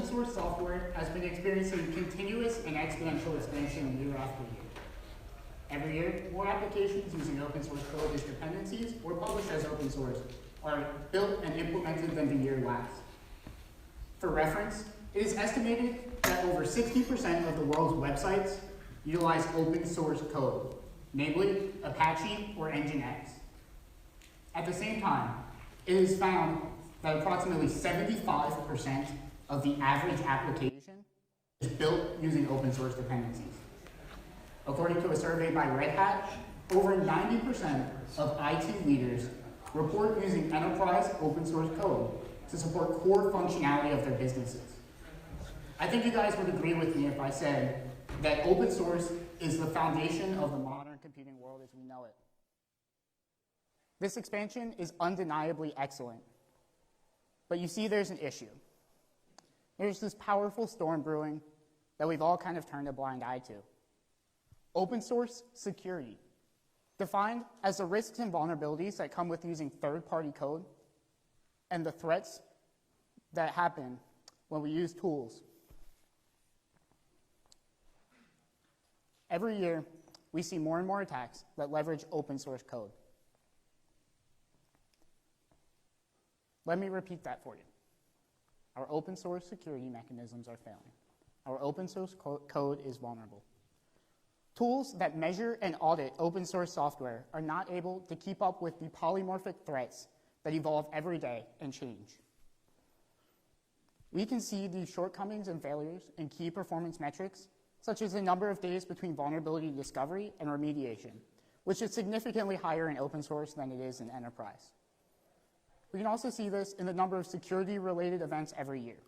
source software has been experiencing continuous and exponential expansion year after year. Every year, more applications using open source code as dependencies or published as open source are built and implemented than the year last. For reference, it is estimated that over 60% of the world's websites utilize open source code, namely Apache or Nginx. At the same time, it is found that approximately 75% of the average application is built using open source dependencies. According to a survey by Red Hat, over 90% of IT leaders report using enterprise open source code to support core functionality of their businesses. I think you guys would agree with me if I said that open source is the foundation of the modern computing world as we know it. This expansion is undeniably excellent, but you see there's an issue. There's this powerful storm brewing that we've all kind of turned a blind eye to. Open source security, defined as the risks and vulnerabilities that come with using third-party code and the threats that happen when we use tools. Every year, we see more and more attacks that leverage open source code. Let me repeat that for you. Our open source security mechanisms are failing. Our open source code is vulnerable. Tools that measure and audit open source software are not able to keep up with the polymorphic threats that evolve every day and change. We can see these shortcomings and failures in key performance metrics, such as the number of days between vulnerability discovery and remediation, which is significantly higher in open source than it is in enterprise. We can also see this in the number of security-related events every year.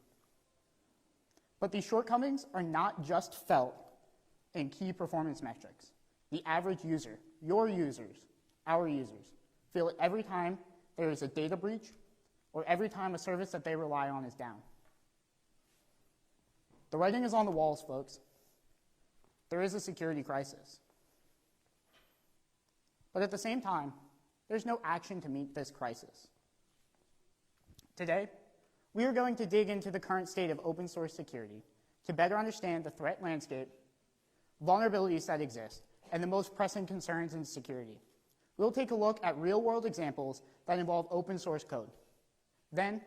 But these shortcomings are not just felt in key performance metrics. The average user, your users, our users, feel it every time there is a data breach or every time a service that they rely on is down. The writing is on the walls, folks. There is a security crisis. But at the same time, there's no action to meet this crisis. Today, we are going to dig into the current state of open source security to better understand the threat landscape, vulnerabilities that exist, and the most pressing concerns in security. We'll take a look at real-world examples that involve open source code. Then,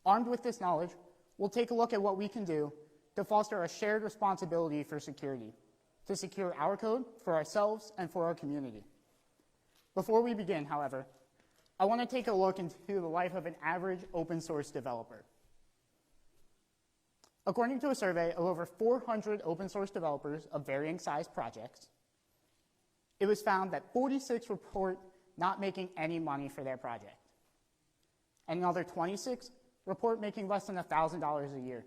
armed with this knowledge, we'll take a look at what we can do to foster a shared responsibility for security, to secure our code for ourselves and for our community. Before we begin, however, I want to take a look into the life of an average open source developer. According to a survey of over 400 open source developers of varying size projects, it was found that 46 report not making any money for their project, and another 26 report making less than $1,000 a year.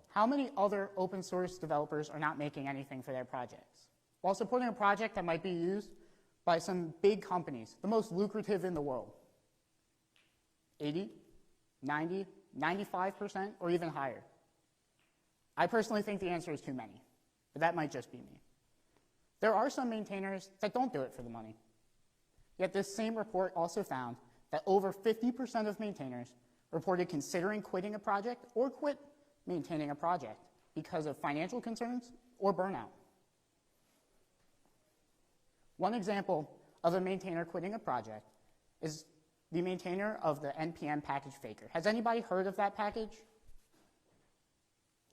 How many other open source developers are not making anything for their projects while supporting a project that might be used by some big companies, the most lucrative in the world? 80, 90, 95%, or even higher? I personally think the answer is too many, but that might just be me. There are some maintainers that don't do it for the money. Yet this same report also found that over 50% of maintainers reported considering quitting a project or quit maintaining a project because of financial concerns or burnout. One example of a maintainer quitting a project is the maintainer of the NPM package Faker. Has anybody heard of that package?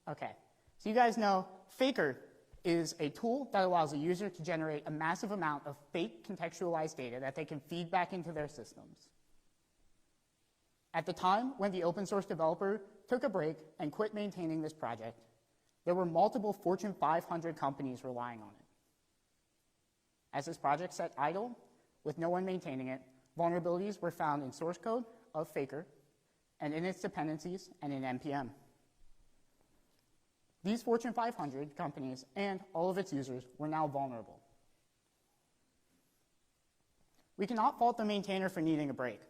Okay, so you guys know Faker is a tool that allows a user to generate a massive amount of fake contextualized data that they can feed back into their systems. At the time when the open source developer took a break and quit maintaining this project, there were multiple Fortune 500 companies relying on it. As this project sat idle, with no one maintaining it, vulnerabilities were found in source code of Faker and in its dependencies and in NPM. These Fortune 500 companies and all of its users were now vulnerable. We cannot fault the maintainer for needing a break.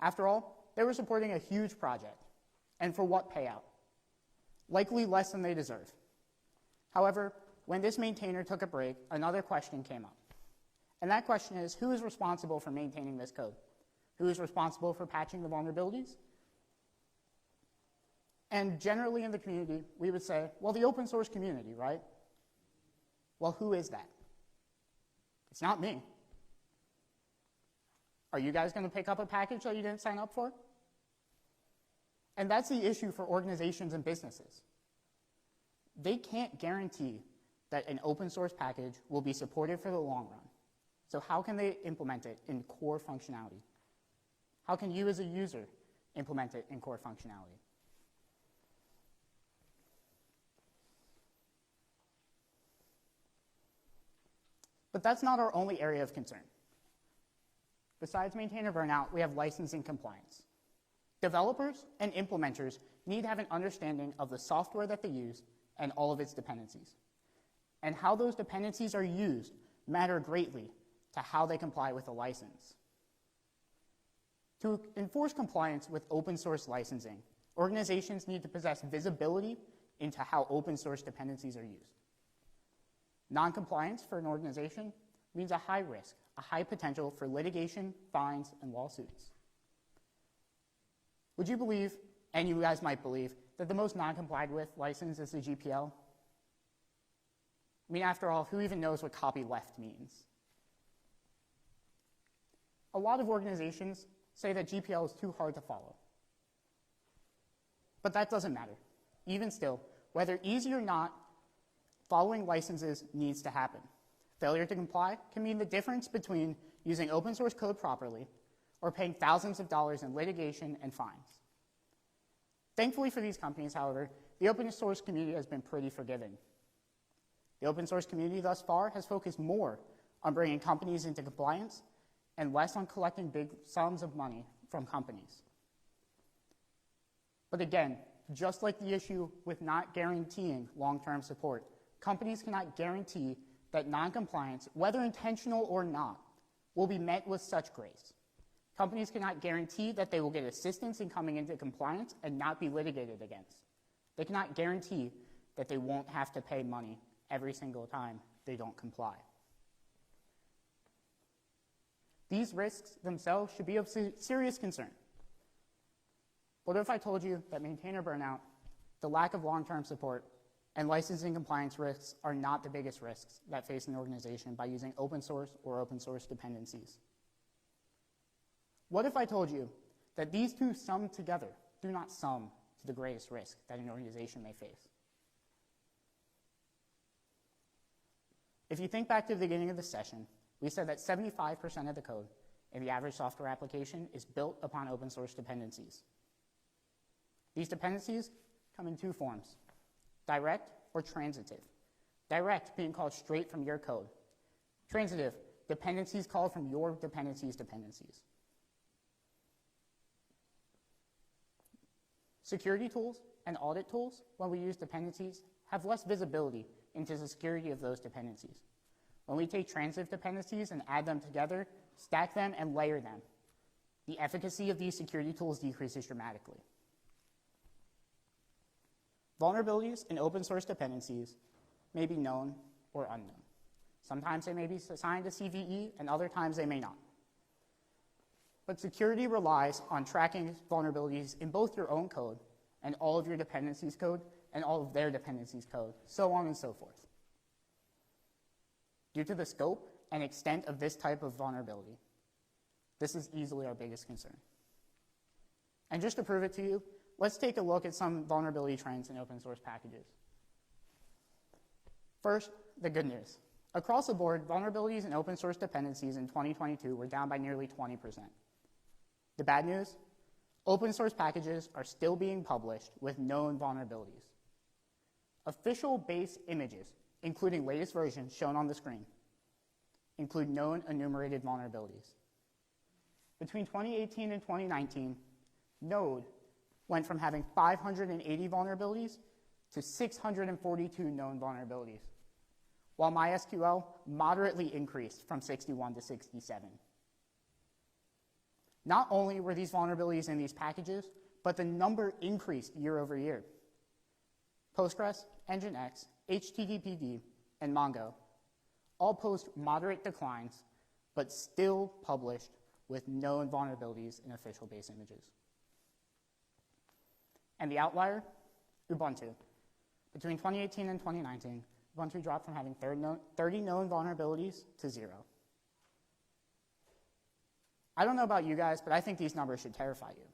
After all, they were supporting a huge project. And for what payout? Likely less than they deserve. However, when this maintainer took a break, another question came up. And that question is, who is responsible for maintaining this code? Who is responsible for patching the vulnerabilities? And generally in the community, we would say, well, the open source community, right? Well, who is that? It's not me. Are you guys going to pick up a package that you didn't sign up for? And that's the issue for organizations and businesses. They can't guarantee that an open source package will be supported for the long run. So how can they implement it in core functionality? How can you as a user implement it in core functionality? But that's not our only area of concern. Besides maintainer burnout, we have licensing compliance. Developers and implementers need to have an understanding of the software that they use and all of its dependencies. And how those dependencies are used matter greatly to how they comply with the license. To enforce compliance with open source licensing, organizations need to possess visibility into how open source dependencies are used. Non-compliance for an organization means a high risk, a high potential for litigation, fines, and lawsuits. Would you believe, and you guys might believe, that the most non-complied with license is the GPL? I mean, after all, who even knows what copyleft means? A lot of organizations say that GPL is too hard to follow. But that doesn't matter. Even still, whether easy or not, following licenses needs to happen. Failure to comply can mean the difference between using open source code properly or paying thousands of dollars in litigation and fines. Thankfully for these companies, however, the open source community has been pretty forgiving. The open source community thus far has focused more on bringing companies into compliance and less on collecting big sums of money from companies. But again, just like the issue with not guaranteeing long-term support, companies cannot guarantee that non-compliance, whether intentional or not, will be met with such grace. Companies cannot guarantee that they will get assistance in coming into compliance and not be litigated against. They cannot guarantee that they won't have to pay money every single time they don't comply. These risks themselves should be of serious concern. What if I told you that maintainer burnout, the lack of long-term support, and licensing compliance risks are not the biggest risks that face an organization by using open source or open source dependencies? What if I told you that these two summed together do not sum to the greatest risk that an organization may face? If you think back to the beginning of the session, we said that 75% of the code in the average software application is built upon open source dependencies. These dependencies come in two forms: direct or transitive. Direct being called straight from your code. Transitive, dependencies called from your dependencies. Security tools and audit tools, when we use dependencies, have less visibility into the security of those dependencies. When we take transitive dependencies and add them together, stack them, and layer them, the efficacy of these security tools decreases dramatically. Vulnerabilities in open source dependencies may be known or unknown. Sometimes they may be assigned to CVE, and other times they may not. But security relies on tracking vulnerabilities in both your own code and all of your dependencies code and all of their dependencies code, so on and so forth. Due to the scope and extent of this type of vulnerability, this is easily our biggest concern. And just to prove it to you, let's take a look at some vulnerability trends in open source packages. First, the good news. Across the board, vulnerabilities in open source dependencies in 2022 were down by nearly 20%. The bad news? Open source packages are still being published with known vulnerabilities. Official base images, including latest versions shown on the screen, include known enumerated vulnerabilities. Between 2018 and 2019, Node went from having 580 vulnerabilities to 642 known vulnerabilities, while MySQL moderately increased from 61 to 67. Not only were these vulnerabilities in these packages, but the number increased year over year. Postgres, Nginx, HTTPD, and Mongo all post moderate declines, but still published with known vulnerabilities in official base images. And the outlier Ubuntu. Between 2018 and 2019, Ubuntu dropped from having 30 known vulnerabilities to 0. I don't know about you guys, but I think these numbers should terrify you.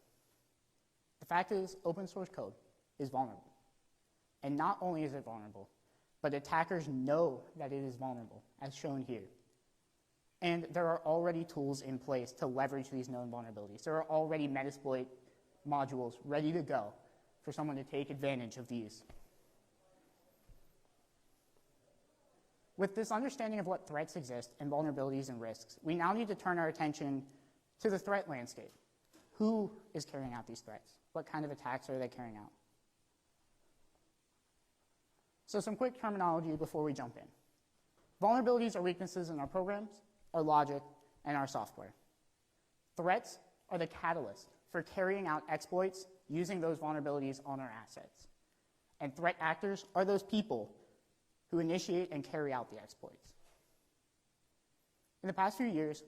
The fact is, open source code is vulnerable. And not only is it vulnerable, but attackers know that it is vulnerable, as shown here. And there are already tools in place to leverage these known vulnerabilities. There are already Metasploit modules ready to go for someone to take advantage of these. With this understanding of what threats exist and vulnerabilities and risks, we now need to turn our attention to the threat landscape. Who is carrying out these threats? What kind of attacks are they carrying out? So some quick terminology before we jump in. Vulnerabilities are weaknesses in our programs, our logic, and our software. Threats are the catalyst for carrying out exploits using those vulnerabilities on our assets. And threat actors are those people who initiate and carry out the exploits. In the past few years,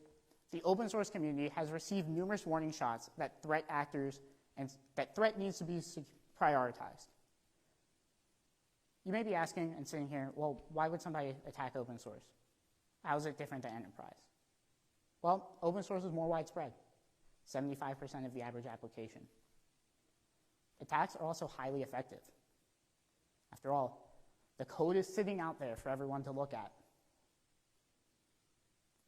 the open source community has received numerous warning shots that threat actors and that threat needs to be prioritized. You may be asking and sitting here, well, why would somebody attack open source? How is it different than enterprise? Well, open source is more widespread, 75% of the average application. Attacks are also highly effective. After all, the code is sitting out there for everyone to look at.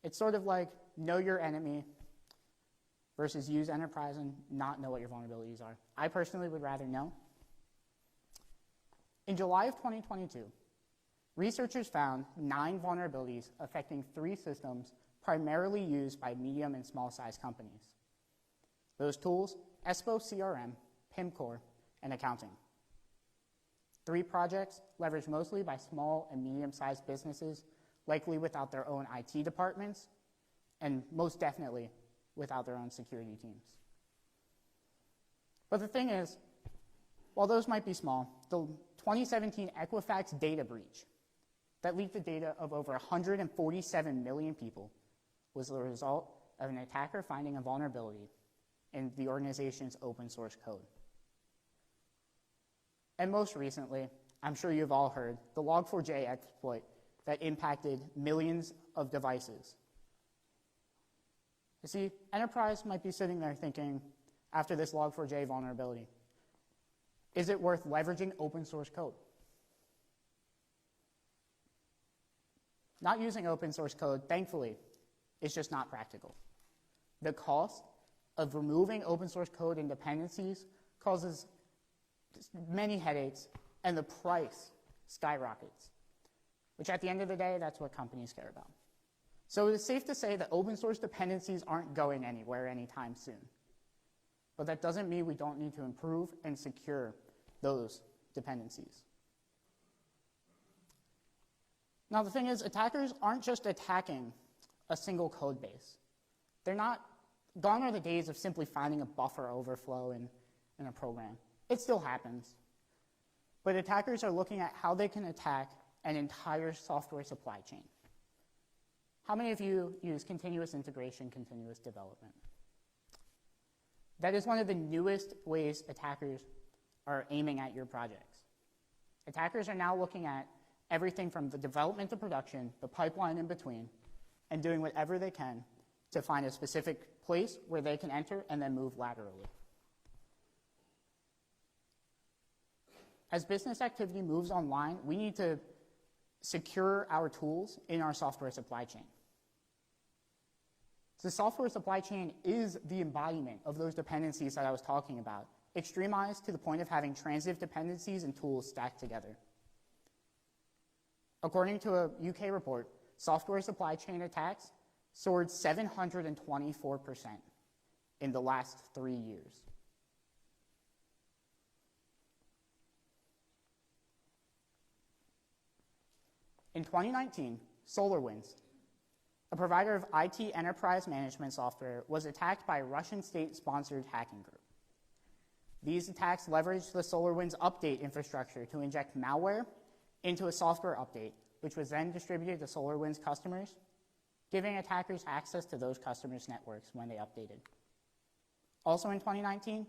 It's sort of like know your enemy versus use enterprise and not know what your vulnerabilities are. I personally would rather know. In July of 2022, researchers found 9 vulnerabilities affecting 3 systems primarily used by medium and small-sized companies. Those tools, Espo CRM, PIMCore, and accounting. 3 projects leveraged mostly by small and medium-sized businesses, likely without their own IT departments, and most definitely without their own security teams. But the thing is, while those might be small, the 2017 Equifax data breach that leaked the data of over 147 million people was the result of an attacker finding a vulnerability in the organization's open source code. And most recently, I'm sure you've all heard, the Log4j exploit that impacted millions of devices. You see, enterprise might be sitting there thinking, after this Log4j vulnerability, is it worth leveraging open source code? Not using open source code, thankfully, is just not practical. The cost of removing open source code and dependencies causes many headaches, and the price skyrockets, which at the end of the day, that's what companies care about. So it's safe to say that open source dependencies aren't going anywhere anytime soon. But that doesn't mean we don't need to improve and secure those dependencies. Now, the thing is, attackers aren't just attacking a single code base. Gone are the days of simply finding a buffer overflow in a program. It still happens. But attackers are looking at how they can attack an entire software supply chain. How many of you use continuous integration, continuous development? That is one of the newest ways attackers are aiming at your projects. Attackers are now looking at everything from the development to production, the pipeline in between, and doing whatever they can to find a specific place where they can enter and then move laterally. As business activity moves online, we need to secure our tools in our software supply chain. The software supply chain is the embodiment of those dependencies that I was talking about, extremized to the point of having transitive dependencies and tools stacked together. According to a UK report, software supply chain attacks soared 724% in the last 3 years. In 2019, SolarWinds, a provider of IT enterprise management software, was attacked by a Russian state-sponsored hacking group. These attacks leveraged the SolarWinds update infrastructure to inject malware into a software update, which was then distributed to SolarWinds customers, giving attackers access to those customers' networks when they updated. Also in 2019,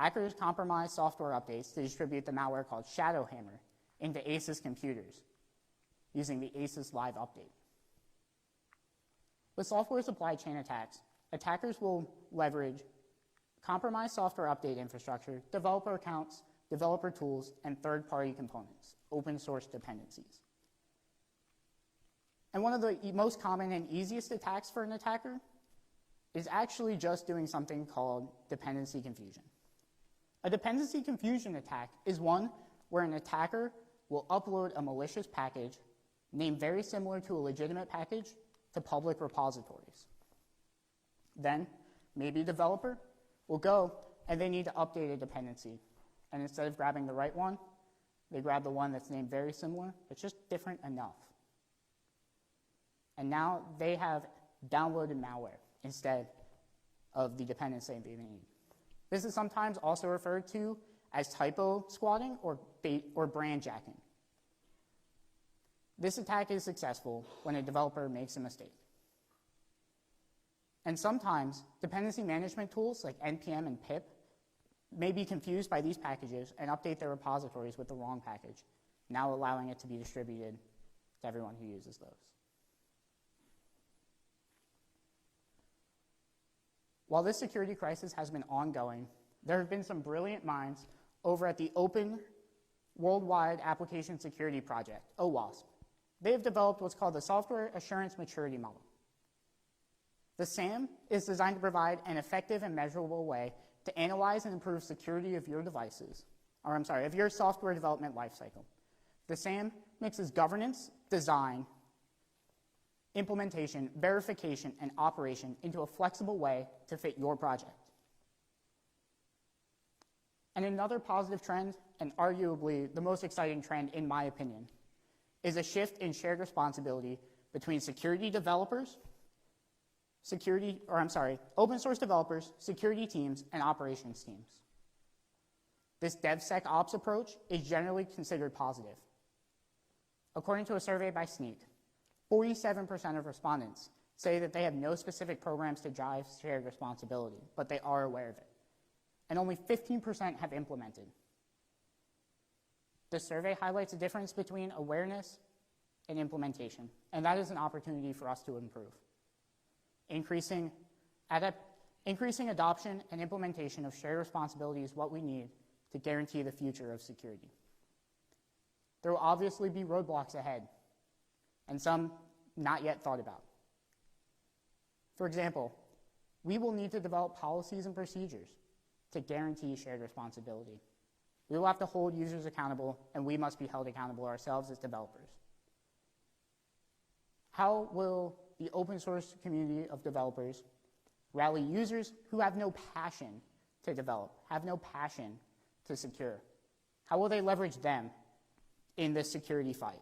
hackers compromise software updates to distribute the malware called Shadowhammer into ACES computers using the ACES Live update. With software supply chain attacks, attackers will leverage compromised software update infrastructure, developer accounts, developer tools, and third-party components, open source dependencies. And one of the most common and easiest attacks for an attacker is actually just doing something called dependency confusion. A dependency confusion attack is one where an attacker will upload a malicious package named very similar to a legitimate package to public repositories. Then, maybe a developer will go and they need to update a dependency. And instead of grabbing the right one, they grab the one that's named very similar, but just different enough. And now they have downloaded malware instead of the dependency they need. This is sometimes also referred to as typo squatting or brand jacking. This attack is successful when a developer makes a mistake. And sometimes dependency management tools like NPM and pip may be confused by these packages and update their repositories with the wrong package, now allowing it to be distributed to everyone who uses those. While this security crisis has been ongoing, there have been some brilliant minds over at the Open Worldwide Application Security Project, OWASP. They have developed what's called the Software Assurance Maturity Model. The SAM is designed to provide an effective and measurable way to analyze and improve security of your devices, of your software development lifecycle. The SAM mixes governance, design, implementation, verification, and operation into a flexible way to fit your project. And another positive trend, and arguably the most exciting trend in my opinion, is a shift in shared responsibility between security developers, open source developers, security teams, and operations teams. This DevSecOps approach is generally considered positive. According to a survey by Sneak, 47% of respondents say that they have no specific programs to drive shared responsibility, but they are aware of it. And only 15% have implemented. The survey highlights a difference between awareness and implementation, and that is an opportunity for us to improve. Increasing adoption and implementation of shared responsibility is what we need to guarantee the future of security. There will obviously be roadblocks ahead, and some not yet thought about. For example, we will need to develop policies and procedures to guarantee shared responsibility. We will have to hold users accountable, and we must be held accountable ourselves as developers. How will the open source community of developers rally users who have no passion to develop, have no passion to secure? How will they leverage them in this security fight?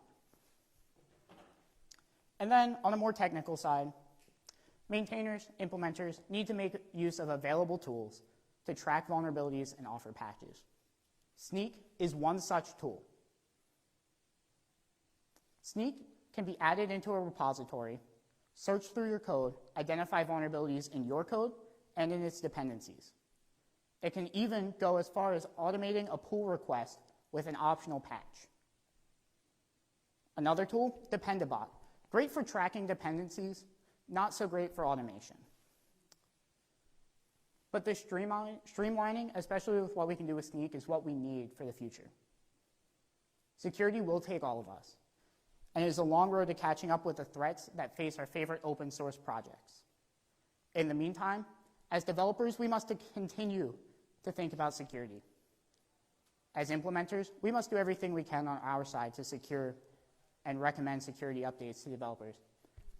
And then on a more technical side, maintainers, implementers need to make use of available tools to track vulnerabilities and offer patches. Sneak is one such tool. Sneak can be added into a repository, search through your code, identify vulnerabilities in your code and in its dependencies. It can even go as far as automating a pull request with an optional patch. Another tool, Dependabot. Great for tracking dependencies, not so great for automation. But this streamlining, especially with what we can do with Sneak, is what we need for the future. Security will take all of us, and it is a long road to catching up with the threats that face our favorite open source projects. In the meantime, as developers, we must continue to think about security. As implementers, we must do everything we can on our side to secure and recommend security updates to developers.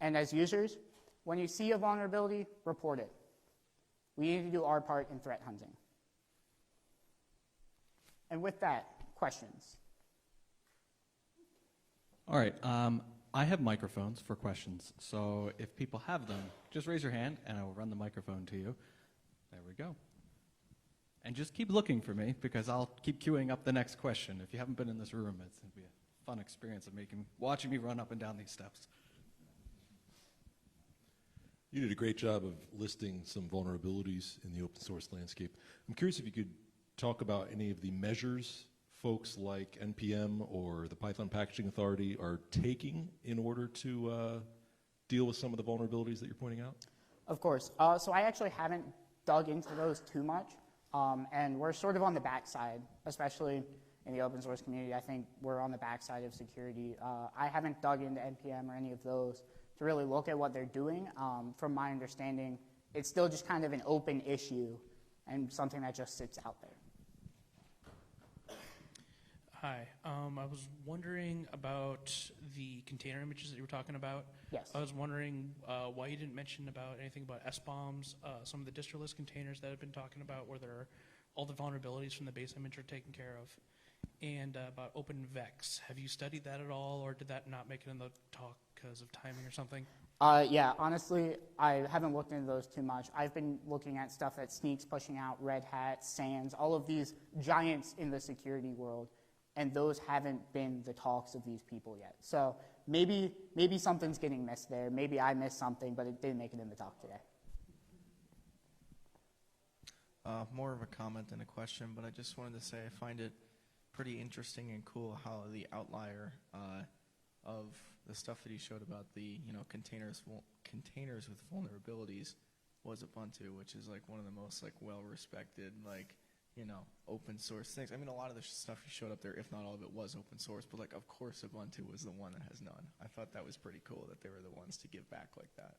And as users, when you see a vulnerability, report it. We need to do our part in threat hunting. And with that, questions? All right, I have microphones for questions. So if people have them, just raise your hand and I will run the microphone to you. There we go. And just keep looking for me because I'll keep queuing up the next question. If you haven't been in this room, it's going to be a fun experience of watching me run up and down these steps. You did a great job of listing some vulnerabilities in the open source landscape. I'm curious if you could talk about any of the measures folks like NPM or the Python Packaging Authority are taking in order to deal with some of the vulnerabilities that you're pointing out? Of course. So I actually haven't dug into those too much, and we're sort of on the backside, especially in the open source community. I think we're on the backside of security. I haven't dug into NPM or any of those to really look at what they're doing. From my understanding, it's still just kind of an open issue and something that just sits out there. Hi. I was wondering about the container images that you were talking about. Yes. I was wondering why you didn't mention about anything about SBOMs, some of the distro-less containers that I've been talking about where there are all the vulnerabilities from the base image are taken care of, and about OpenVex. Have you studied that at all, or did that not make it in the talk because of timing or something? Yeah, honestly, I haven't looked into those too much. I've been looking at stuff that Sneak's pushing out, Red Hat, SANS, all of these giants in the security world, and those haven't been the talks of these people yet. So maybe something's getting missed there. Maybe I missed something, but it didn't make it in the talk today. More of a comment than a question, but I just wanted to say I find it pretty interesting and cool how the outlier of the stuff that he showed about the containers with vulnerabilities was Ubuntu, which is like one of the most well respected open source things. I mean, a lot of the stuff he showed up there, if not all of it, was open source, but of course Ubuntu was the one that has none. I thought that was pretty cool that they were the ones to give back like that.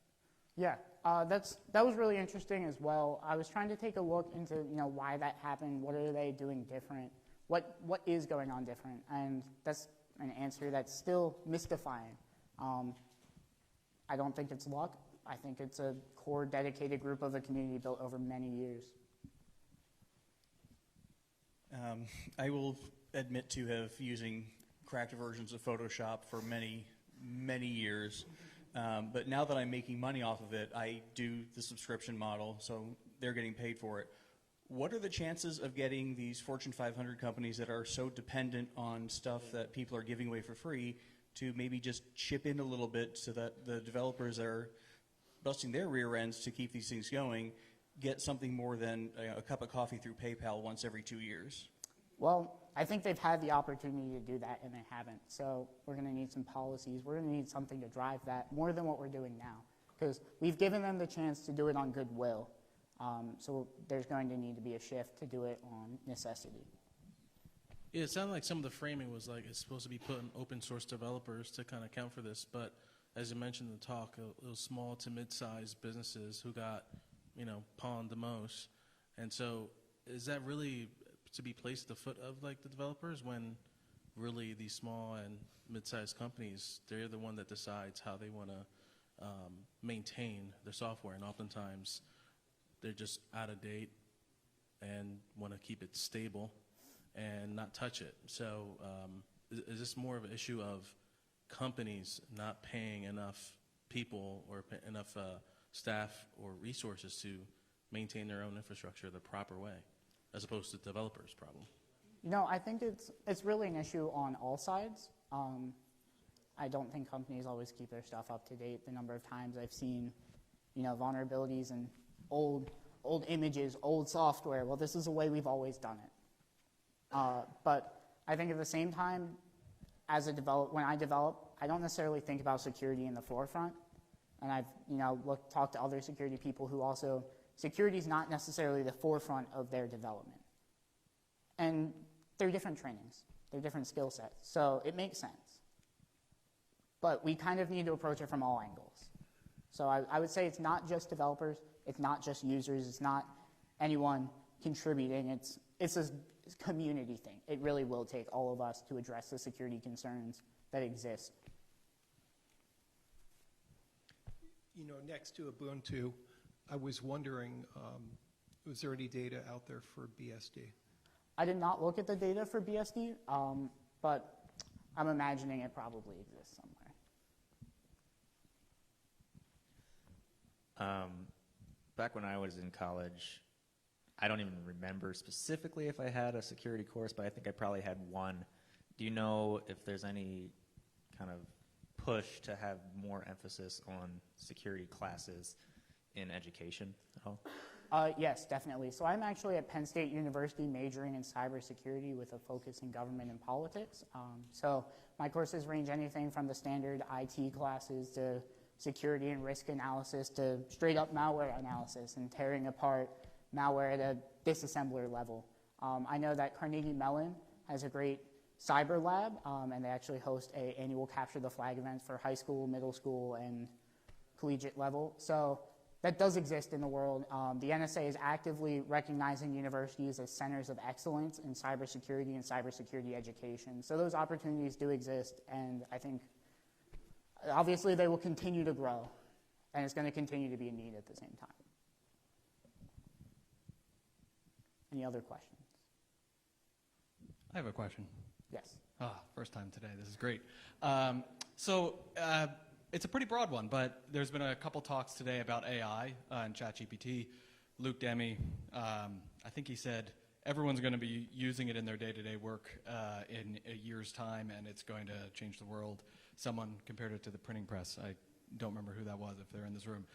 Yeah, that was really interesting as well. I was trying to take a look into why that happened. What are they doing different? What is going on different? And that's an answer that's still mystifying. I don't think it's luck. I think it's a core, dedicated group of a community built over many years. I will admit to have using cracked versions of Photoshop for many, many years. But now that I'm making money off of it, I do the subscription model, so they're getting paid for it. What are the chances of getting these Fortune 500 companies that are so dependent on stuff that people are giving away for free to maybe just chip in a little bit so that the developers that are busting their rear ends to keep these things going get something more than a cup of coffee through PayPal once every 2 years? Well, I think they've had the opportunity to do that, and they haven't. So we're going to need some policies. We're going to need something to drive that more than what we're doing now, because we've given them the chance to do it on goodwill. So there's going to need to be a shift to do it on necessity. Yeah, it sounded like some of the framing was like it's supposed to be putting open source developers to kind of account for this, but as you mentioned in the talk, those small to mid-sized businesses who got, pawned the most. And so is that really to be placed at the foot of the developers when really these small and mid-sized companies, they're the one that decides how they want to maintain their software, and oftentimes they're just out of date and want to keep it stable and not touch it. So is this more of an issue of companies not paying enough people or enough staff or resources to maintain their own infrastructure the proper way, as opposed to developers' problem? I think it's really an issue on all sides. I don't think companies always keep their stuff up to date. The number of times I've seen, vulnerabilities and old images, old software. Well, this is the way we've always done it. But I think at the same time, when I develop, I don't necessarily think about security in the forefront. And I've talked to other security people who also, security is not necessarily the forefront of their development. And they're different trainings, they're different skill sets, so it makes sense. But we kind of need to approach it from all angles. So I would say it's not just developers, it's not just users, it's not anyone contributing, it's a community thing. It really will take all of us to address the security concerns that exist. Next to Ubuntu, I was wondering, was there any data out there for BSD? I did not look at the data for BSD, but I'm imagining it probably exists somewhere. Back when I was in college, I don't even remember specifically if I had a security course, but I think I probably had one. Do you know if there's any kind of push to have more emphasis on security classes in education at all? Yes, definitely. So I'm actually at Penn State University majoring in cybersecurity with a focus in government and politics. So my courses range anything from the standard IT classes to security and risk analysis to straight up malware analysis and tearing apart malware at a disassembler level. I know that Carnegie Mellon has a great cyber lab, and they actually host an annual Capture the Flag event for high school, middle school, and collegiate level. So that does exist in the world. The NSA is actively recognizing universities as centers of excellence in cybersecurity and cybersecurity education. So those opportunities do exist, and I think obviously they will continue to grow, and it's going to continue to be a need at the same time. Any other questions? I have a question. Yes. First time today. This is great. It's a pretty broad one, but there's been a couple talks today about AI and ChatGPT. Luke Demme, I think he said everyone's going to be using it in their day-to-day work in a year's time, and it's going to change the world. Someone compared it to the printing press. I don't remember who that was, if they're in this room.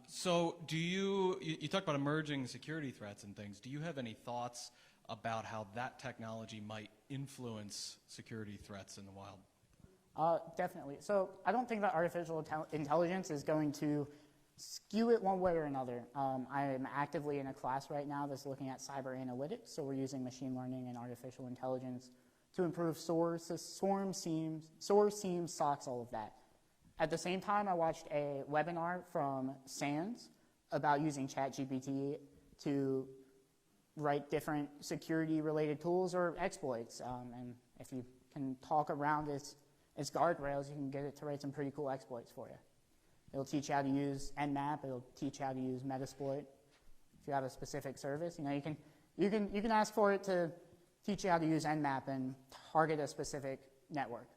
So do you talked about emerging security threats and things. Do you have any thoughts about how that technology might influence security threats in the wild? Definitely. So I don't think that artificial intelligence is going to skew it one way or another. I am actively in a class right now that's looking at cyber analytics. So we're using machine learning and artificial intelligence to improve SOAR, seams, SOCs, all of that. At the same time, I watched a webinar from SANS about using ChatGPT to write different security-related tools or exploits. And if you can talk around its guardrails, you can get it to write some pretty cool exploits for you. It'll teach you how to use Nmap. It'll teach you how to use Metasploit. If you have a specific service, you can ask for it to teach you how to use Nmap and target a specific network.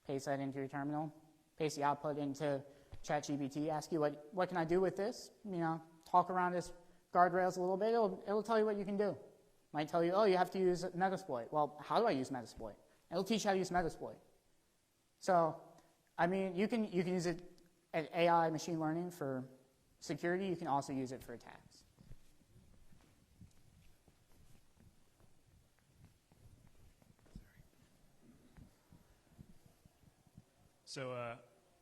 Paste that into your terminal. Paste the output into ChatGPT. Ask you what can I do with this? Talk around its guardrails a little bit. It'll tell you what you can do. Might tell you, oh, you have to use Metasploit. Well, how do I use Metasploit? It'll teach you how to use Metasploit. So, you can use it at AI machine learning for security. You can also use it for attacks. So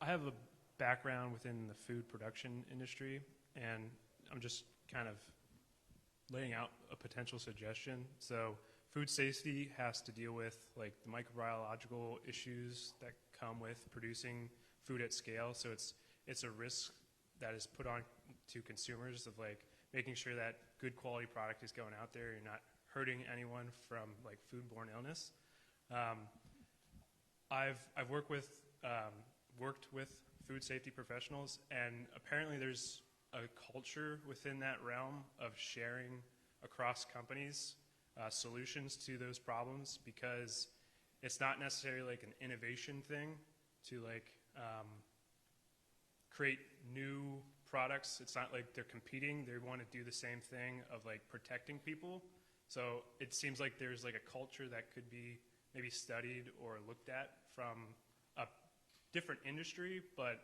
I have a background within the food production industry, and I'm just kind of laying out a potential suggestion. So food safety has to deal with like the microbiological issues that come with producing food at scale. So it's a risk that is put on to consumers of like making sure that good quality product is going out there. You're not hurting anyone from like foodborne illness. I've worked with food safety professionals, and apparently there's a culture within that realm of sharing across companies solutions to those problems, because it's not necessarily like an innovation thing to like create new products. It's not like they're competing. They want to do the same thing of like protecting people. So it seems like there's like a culture that could be maybe studied or looked at from a different industry, but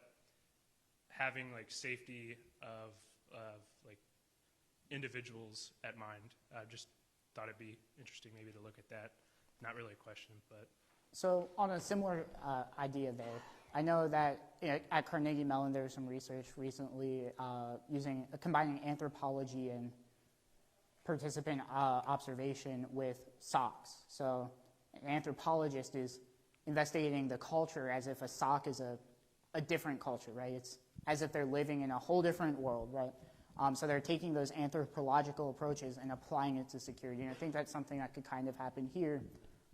having like safety of like individuals at mind. Just thought it'd be interesting maybe to look at that. Not really a question, but. So on a similar idea there, I know that at Carnegie Mellon there was some research recently combining anthropology and participant observation with SOCs. So an anthropologist is investigating the culture as if a SOC is a different culture, right? It's as if they're living in a whole different world, right? So they're taking those anthropological approaches and applying it to security. And I think that's something that could kind of happen here.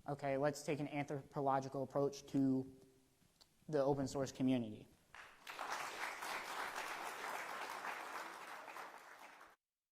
Okay, let's take an anthropological approach to the open source community.